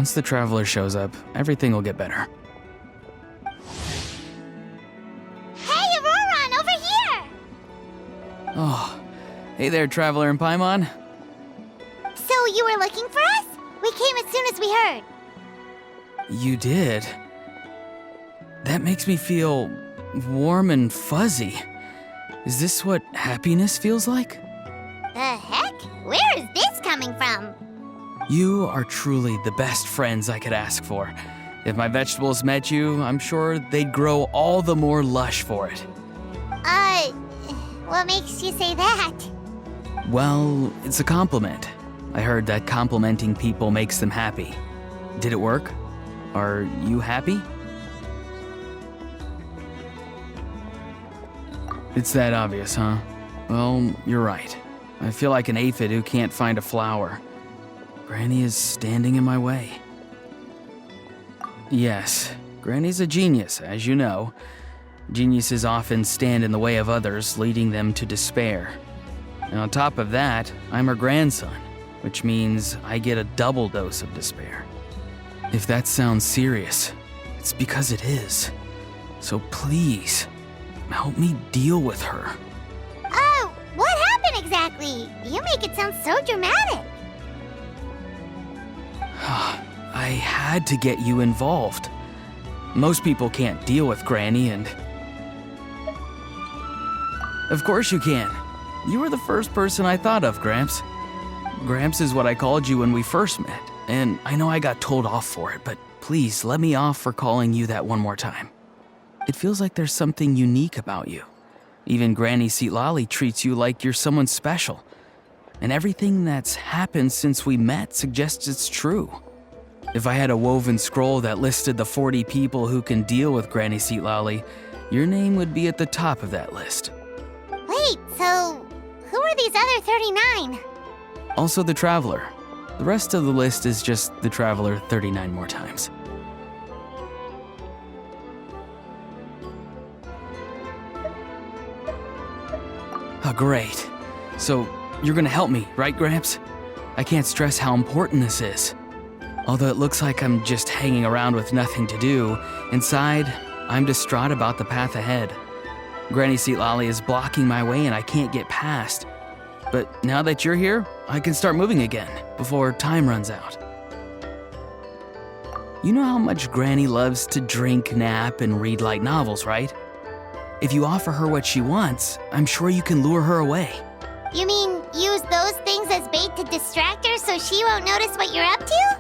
Once the traveler shows up, everything will get better. Hey, Auroron, over here! Oh, hey there, traveler in Paimon. So you were looking for us? We came as soon as we heard. You did? That makes me feel warm and fuzzy. Is this what happiness feels like? The heck? Where is this coming from? You are truly the best friends I could ask for. If my vegetables met you, I'm sure they'd grow all the more lush for it. What makes you say that? Well, it's a compliment. I heard that complimenting people makes them happy. Did it work? Are you happy? It's that obvious, huh? Well, you're right. I feel like an aphid who can't find a flower. Granny is standing in my way. Yes, Granny's a genius, as you know. Geniuses often stand in the way of others, leading them to despair. And on top of that, I'm her grandson, which means I get a double dose of despair. If that sounds serious, it's because it is. So please, help me deal with her. Oh, what happened exactly? You make it sound so dramatic. I had to get you involved. Most people can't deal with Granny, and... Of course you can. You were the first person I thought of, Gramps. Gramps is what I called you when we first met, and I know I got told off for it, but please let me off for calling you that one more time. It feels like there's something unique about you. Even Granny Seatlali treats you like you're someone special. And everything that's happened since we met suggests it's true. If I had a woven scroll that listed the 40 people who can deal with Granny Seatlali, your name would be at the top of that list. Wait, so who are these other 39? Also the Traveler. The rest of the list is just the Traveler 39 more times. Oh, great. So, you're gonna help me, right, Gramps? I can't stress how important this is. Although it looks like I'm just hanging around with nothing to do, inside, I'm distraught about the path ahead. Granny Seatlali is blocking my way and I can't get past. But now that you're here, I can start moving again, before time runs out. You know how much Granny loves to drink, nap, and read light novels, right? If you offer her what she wants, I'm sure you can lure her away. You mean use those things as bait to distract her so she won't notice what you're up to?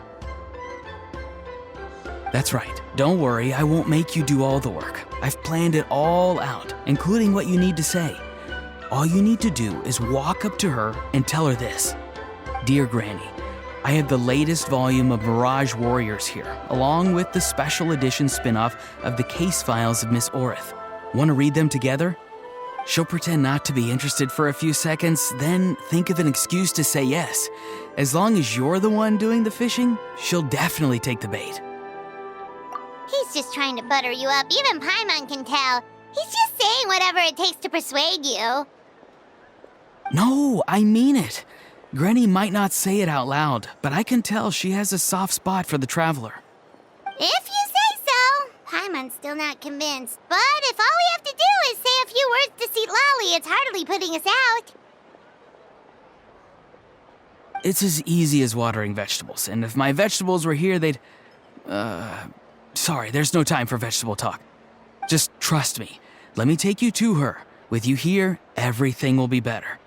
That's right. Don't worry, I won't make you do all the work. I've planned it all out, including what you need to say. All you need to do is walk up to her and tell her this. Dear Granny, I have the latest volume of Mirage Warriors here, along with the special edition spin-off of the case files of Miss Orith. Want to read them together? She'll pretend not to be interested for a few seconds, then think of an excuse to say yes. As long as you're the one doing the fishing, she'll definitely take the bait. He's just trying to butter you up. Even Paimon can tell. He's just saying whatever it takes to persuade you. No, I mean it. Granny might not say it out loud, but I can tell she has a soft spot for the Traveler. If you say so. Paimon's still not convinced. But if all we have to do is say a few words to Seatlali, it's hardly putting us out. It's as easy as watering vegetables, and if my vegetables were here, they'd... Sorry, there's no time for vegetable talk. Just trust me. Let me take you to her. With you here, everything will be better.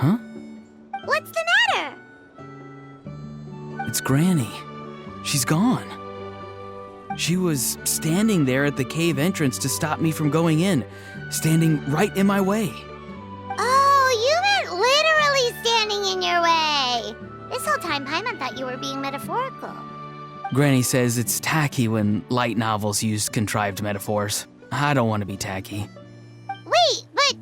Huh? What's the matter? It's Granny. She's gone. She was standing there at the cave entrance to stop me from going in, standing right in my way. Oh, you meant literally standing in your way. This whole time, Paimon thought you were being metaphorical. Granny says it's tacky when light novels use contrived metaphors. I don't want to be tacky. Wait, but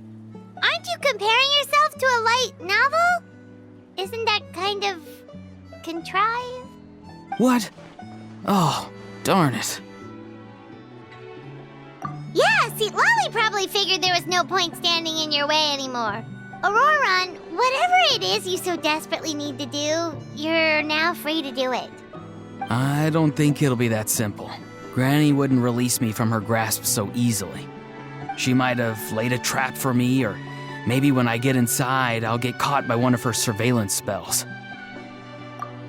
aren't you comparing yourself to a light novel? Isn't that kind of contrived? What? Oh, darn it. Yeah, see, Lolly probably figured there was no point standing in your way anymore. Auroran, whatever it is you so desperately need to do, you're now free to do it. I don't think it'll be that simple. Granny wouldn't release me from her grasp so easily. She might have laid a trap for me, or maybe when I get inside, I'll get caught by one of her surveillance spells.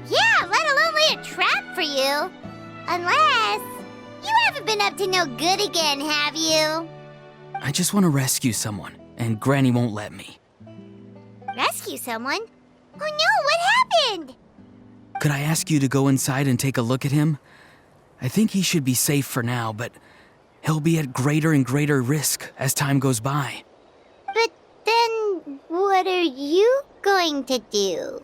Yeah, let alone lay a trap for you. Unless you haven't been up to no good again, have you? I just want to rescue someone, and Granny won't let me. Rescue someone? Oh no, what happened? Could I ask you to go inside and take a look at him? I think he should be safe for now, but he'll be at greater and greater risk as time goes by. But then, what are you going to do?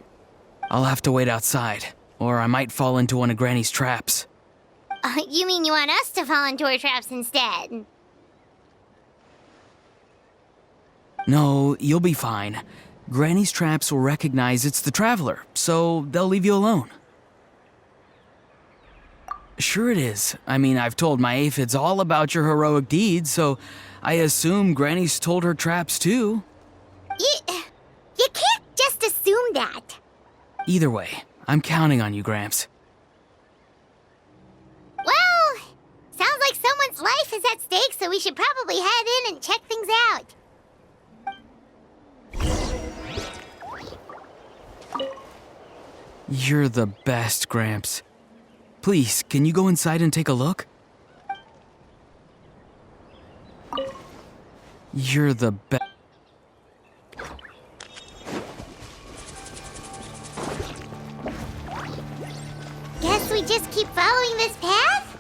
I'll have to wait outside, or I might fall into one of Granny's traps. You mean you want us to fall into her traps instead? No, you'll be fine. Granny's traps will recognize it's the Traveler, so they'll leave you alone. Sure it is. I mean, I've told my aphids all about your heroic deeds, so I assume Granny's told her traps too. You can't just assume that. Either way, I'm counting on you, Gramps. Well, sounds like someone's life is at stake, so we should probably head in and check things out. You're the best, Gramps. Please, can you go inside and take a look? You're the best. Guess we just keep following this path?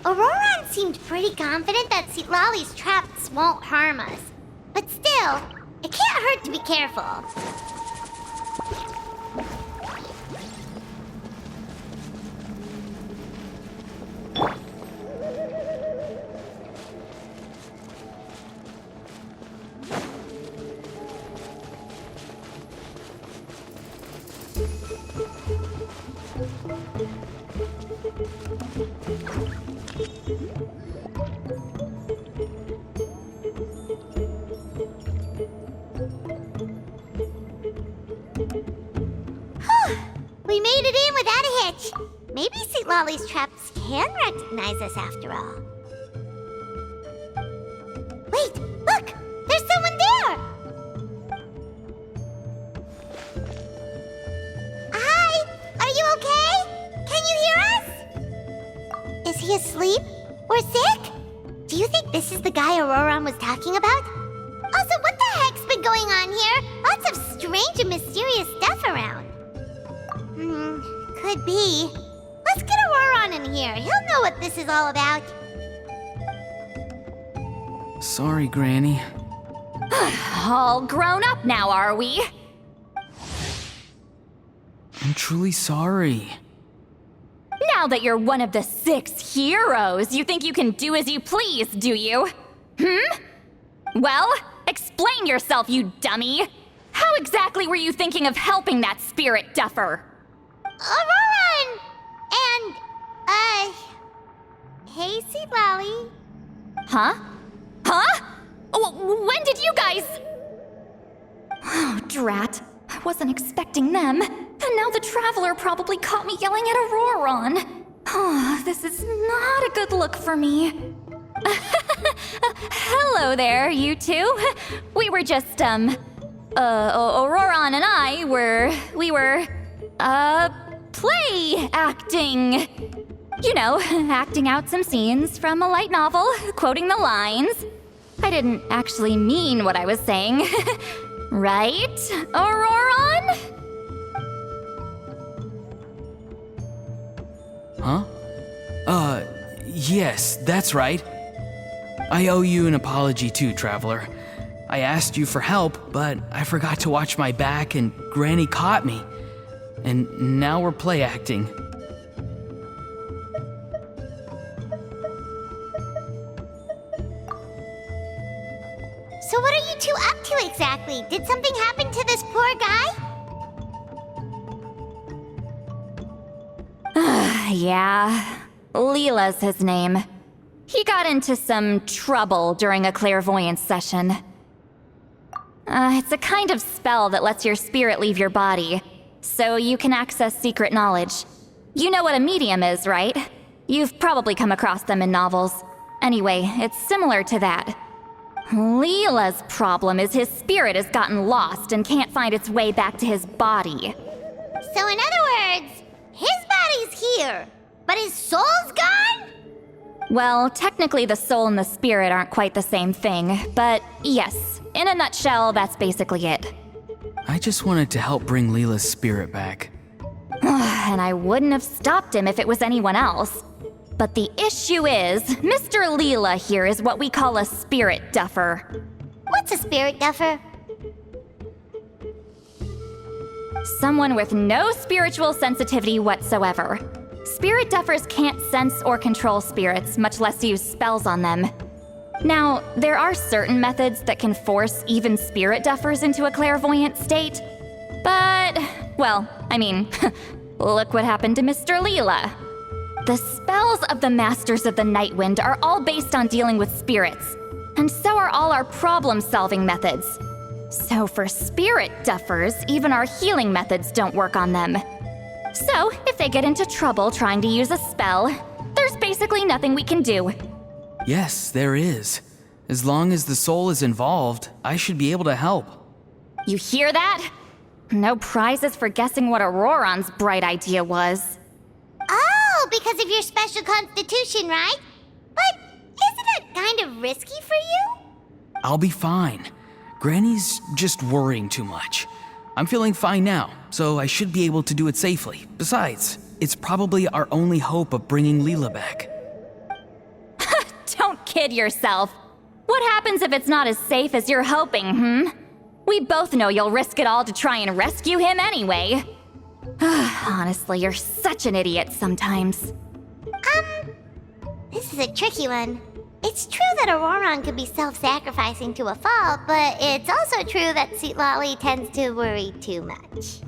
Auroran seemed pretty confident that Lolly's traps won't harm us. But still, it can't hurt to be careful. We made it in without a hitch. Maybe St. Lolly's traps can recognize us after all. Wait, look! There's someone there! Hi! Are you okay? Can you hear us? Is he asleep? Or sick? Do you think this is the guy Auroran was talking about? Also, what the heck's been going on here? Lots of strange and mysterious stuff around. Could be. Let's get Auroran in here. He'll know what this is all about. Sorry, Granny. All grown up now, are we? I'm truly sorry. Now that you're one of the 6 heroes, you think you can do as you please, do you? Well, explain yourself, you dummy. How exactly were you thinking of helping that spirit duffer? Auroran! And, hey, St. Lolly. Huh? When did you guys... Oh, drat. I wasn't expecting them. And now the Traveler probably caught me yelling at Auroran. Oh, this is not a good look for me. Hello there, you two. We were just, Auroran and I we were, play acting. You know, acting out some scenes from a light novel, quoting the lines. I didn't actually mean what I was saying. Right, Auroran? Huh? Yes, that's right. I owe you an apology too, Traveler. I asked you for help, but I forgot to watch my back and Granny caught me. And now we're play acting. So what are you two up to exactly? Did something happen to this poor guy? Yeah, Leela's his name. He got into some trouble during a clairvoyance session. It's a kind of spell that lets your spirit leave your body, so you can access secret knowledge. You know what a medium is, right? You've probably come across them in novels. Anyway, it's similar to that. Leela's problem is his spirit has gotten lost and can't find its way back to his body. So in other words, his body's here, but his soul's gone? Well, technically the soul and the spirit aren't quite the same thing, but yes, in a nutshell, that's basically it. I just wanted to help bring Leela's spirit back. And I wouldn't have stopped him if it was anyone else. But the issue is, Mr. Leela here is what we call a spirit duffer. What's a spirit duffer? Someone with no spiritual sensitivity whatsoever. Spirit duffers can't sense or control spirits, much less use spells on them. Now, there are certain methods that can force even spirit duffers into a clairvoyant state. But, well, I mean, look what happened to Mr. Leela. The spells of the Masters of the Nightwind are all based on dealing with spirits, and so are all our problem-solving methods. So for spirit duffers, even our healing methods don't work on them. So, if they get into trouble trying to use a spell, there's basically nothing we can do. Yes, there is. As long as the soul is involved, I should be able to help. You hear that? No prizes for guessing what Auroron's bright idea was. Oh, because of your special constitution, right? But isn't that kind of risky for you? I'll be fine. Granny's just worrying too much. I'm feeling fine now, so I should be able to do it safely. Besides, it's probably our only hope of bringing Leela back. Don't kid yourself. What happens if it's not as safe as you're hoping, We both know you'll risk it all to try and rescue him anyway. Honestly, you're such an idiot sometimes. This is a tricky one. It's true that Auroron could be self-sacrificing to a fault, but it's also true that Lolly tends to worry too much.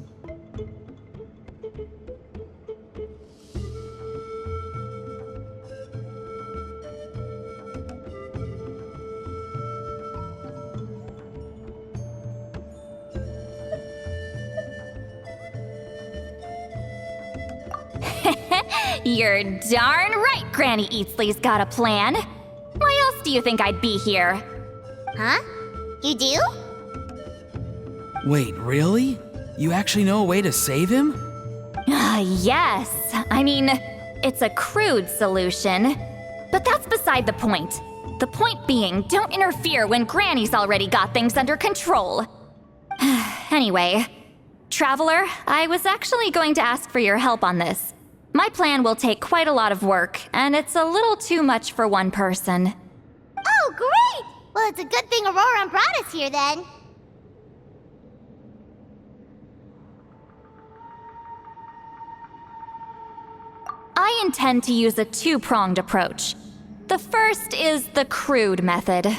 You're darn right Granny Eatsley's got a plan. Why else do you think I'd be here? Huh? You do? Wait, really? You actually know a way to save him? Yes. I mean, it's a crude solution. But that's beside the point. The point being, don't interfere when Granny's already got things under control. Anyway, Traveler, I was actually going to ask for your help on this. My plan will take quite a lot of work, and it's a little too much for one person. Oh, great! Well, it's a good thing Auroron brought us here then. I intend to use a two-pronged approach. The first is the crude method.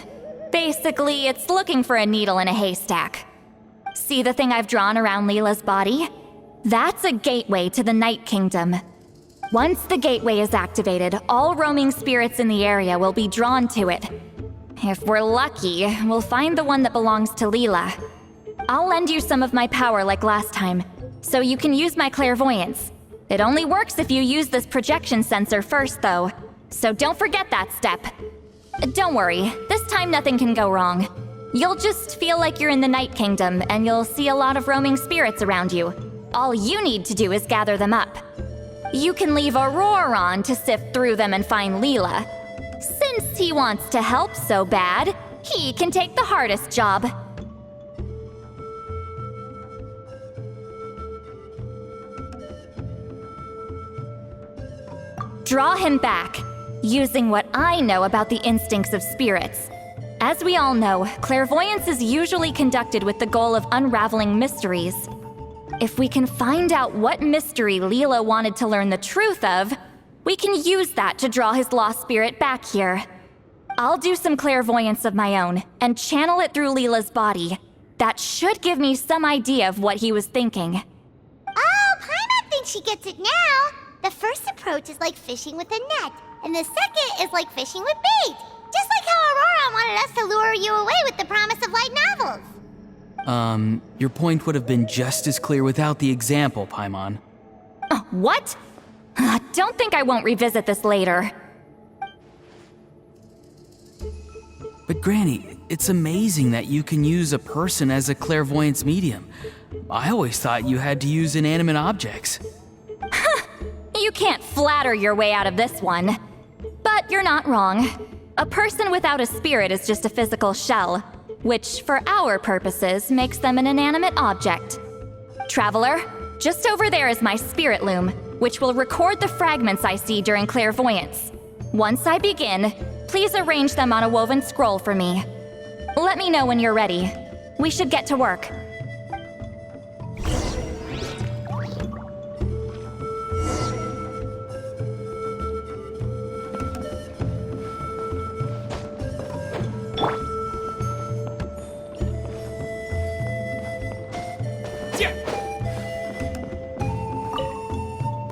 Basically, it's looking for a needle in a haystack. See the thing I've drawn around Leela's body? That's a gateway to the Night Kingdom. Once the gateway is activated, all roaming spirits in the area will be drawn to it. If we're lucky, we'll find the one that belongs to Leela. I'll lend you some of my power like last time, so you can use my clairvoyance. It only works if you use this projection sensor first, though, so don't forget that step. Don't worry, this time nothing can go wrong. You'll just feel like you're in the Night Kingdom, and you'll see a lot of roaming spirits around you. All you need to do is gather them up. You can leave Auroron to sift through them and find Leela. Since he wants to help so bad, he can take the hardest job. draw him back, using what I know about the instincts of spirits. As we all know, clairvoyance is usually conducted with the goal of unraveling mysteries. If we can find out what mystery Leela wanted to learn the truth of, we can use that to draw his lost spirit back here. I'll do some clairvoyance of my own and channel it through Leela's body. That should give me some idea of what he was thinking. Oh, Paimon thinks she gets it now. The first approach is like fishing with a net, and the second is like fishing with bait. Just like how Aurora wanted us to lure you away with the promise of light novels. Your point would have been just as clear without the example, Paimon. What? Don't think I won't revisit this later. But Granny, it's amazing that you can use a person as a clairvoyance medium. I always thought you had to use inanimate objects. You can't flatter your way out of this one. But you're not wrong. A person without a spirit is just a physical shell, which, for our purposes, makes them an inanimate object. Traveler, just over there is my spirit loom, which will record the fragments I see during clairvoyance. Once I begin, please arrange them on a woven scroll for me. Let me know when you're ready. We should get to work.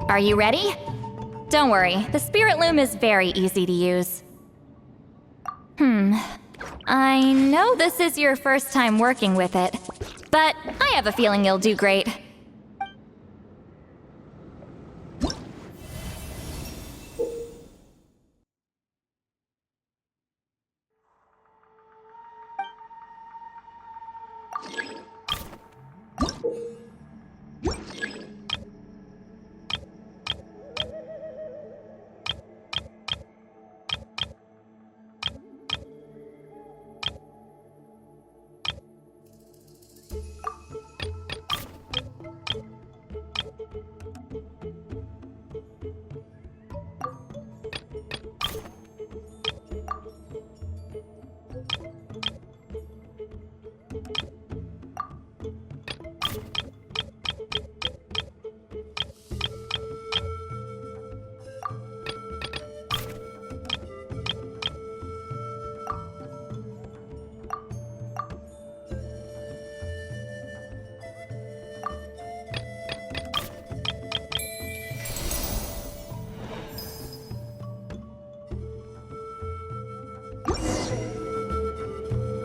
Are you ready? Don't worry, the spirit loom is very easy to use. I know this is your first time working with it, but I have a feeling you'll do great.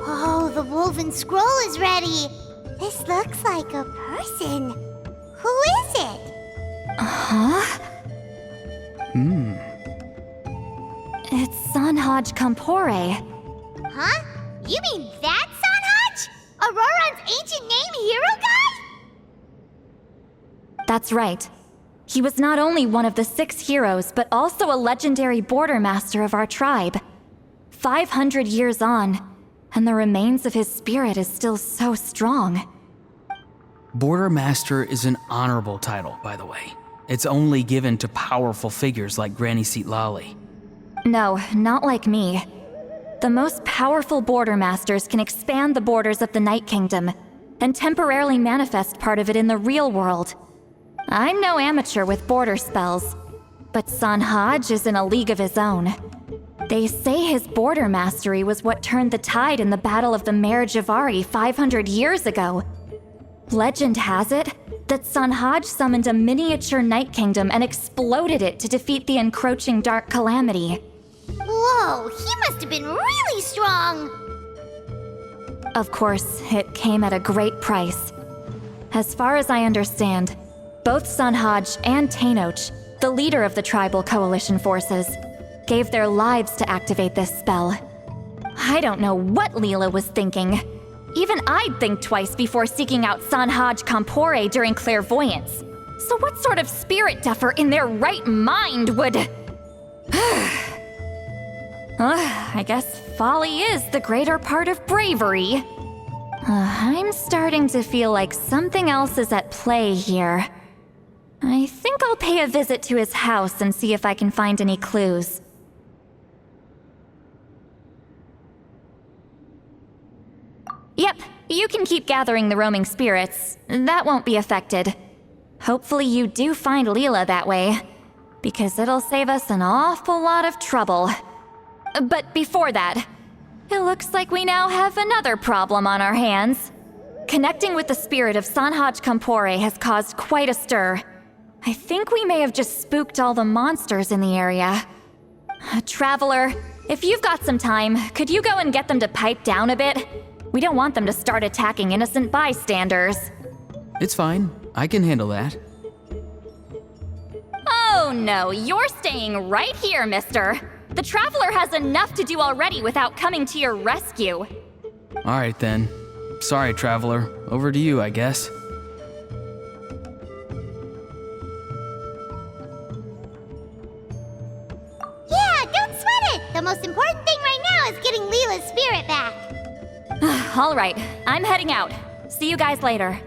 Oh, the woven scroll is ready. This looks like a person. Who is it? Huh? It's Sanhaj Campore. Huh? You mean that Sanhaj? Auroran's ancient name hero guy? That's right. He was not only one of the 6 heroes, but also a legendary border master of our tribe. 500 years on, and the remains of his spirit is still so strong. Border Master is an honorable title, by the way. It's only given to powerful figures like Granny Seatlali. No, not like me. The most powerful border masters can expand the borders of the Night Kingdom and temporarily manifest part of it in the real world. I'm no amateur with border spells, but Sanhaj is in a league of his own. They say his border mastery was what turned the tide in the Battle of the Mare Javari 500 years ago. Legend has it that Sanhaj summoned a miniature Night Kingdom and exploded it to defeat the encroaching Dark Calamity. Whoa, he must have been really strong! Of course, it came at a great price. As far as I understand, both Sanhaj and Tainoch, the leader of the tribal coalition forces, gave their lives to activate this spell. I don't know what Leela was thinking. Even I'd think twice before seeking out Sanhaj Campore during clairvoyance. So what sort of spirit duffer in their right mind would... I guess folly is the greater part of bravery. I'm starting to feel like something else is at play here. I think I'll pay a visit to his house and see if I can find any clues. Yep, you can keep gathering the roaming spirits. That won't be affected. Hopefully you do find Leela that way, because it'll save us an awful lot of trouble. But before that, it looks like we now have another problem on our hands. Connecting with the spirit of Sanhaj Kampore has caused quite a stir. I think we may have just spooked all the monsters in the area. Traveler, if you've got some time, could you go and get them to pipe down a bit? We don't want them to start attacking innocent bystanders. It's fine. I can handle that. Oh no, you're staying right here, mister. The Traveler has enough to do already without coming to your rescue. Alright then. Sorry, Traveler. Over to you, I guess. Yeah, don't sweat it! The most important thing right now is getting Leela's spirit back. Alright, I'm heading out. See you guys later.